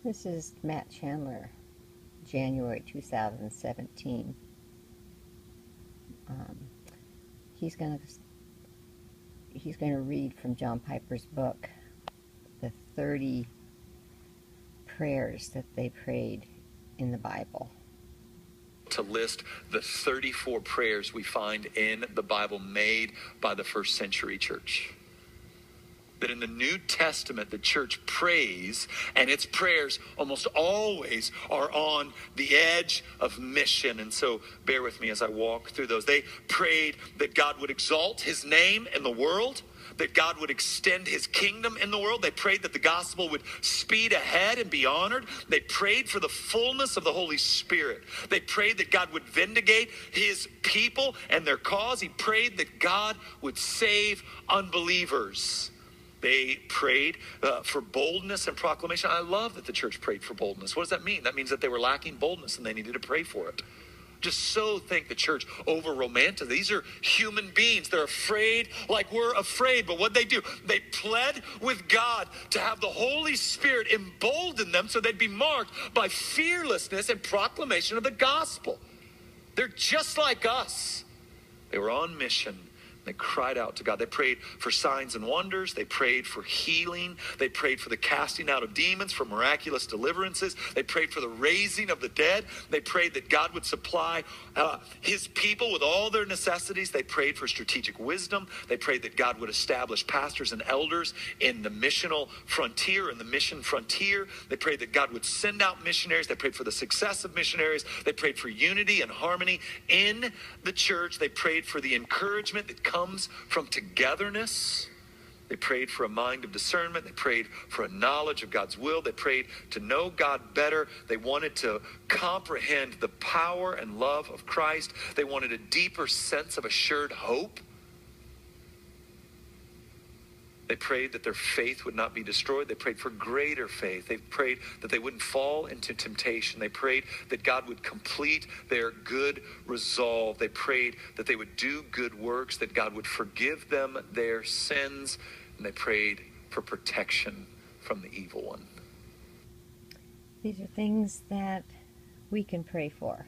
This is Matt Chandler, January 2017. Um, he's going to read from John Piper's book, the 30 prayers that they prayed in the Bible. To list the 34 prayers we find in the Bible made by the first century church. That in the New Testament, the church prays, and its prayers almost always are on the edge of mission. And so bear with me as I walk through those. They prayed that God would exalt his name in the world, that God would extend his kingdom in the world. They prayed that the gospel would speed ahead and be honored. They prayed for the fullness of the Holy Spirit. They prayed that God would vindicate his people and their cause. He prayed that God would save unbelievers. They prayed for boldness and proclamation. I love that the church prayed for boldness. What does that mean? That means that they were lacking boldness and they needed to pray for it. Just so think the church over romantic. These are human beings. They're afraid like we're afraid. But what they do, they pled with God to have the Holy Spirit embolden them so they'd be marked by fearlessness and proclamation of the gospel. They're just like us. They were on mission. They cried out to God. They prayed for signs and wonders. They prayed for healing. They prayed for the casting out of demons, for miraculous deliverances. They prayed for the raising of the dead. They prayed that God would supply his people with all their necessities. They prayed for strategic wisdom. They prayed that God would establish pastors and elders in the missional frontier, in the mission frontier. They prayed that God would send out missionaries. They prayed for the success of missionaries. They prayed for unity and harmony in the church. They prayed for the encouragement that comes from togetherness. They prayed for a mind of discernment. They prayed for a knowledge of God's will. They prayed to know God better. They wanted to comprehend the power and love of Christ. They wanted a deeper sense of assured hope. They prayed that their faith would not be destroyed. They prayed for greater faith. They prayed that they wouldn't fall into temptation. They prayed that God would complete their good resolve. They prayed that they would do good works, that God would forgive them their sins. And they prayed for protection from the evil one. These are things that we can pray for.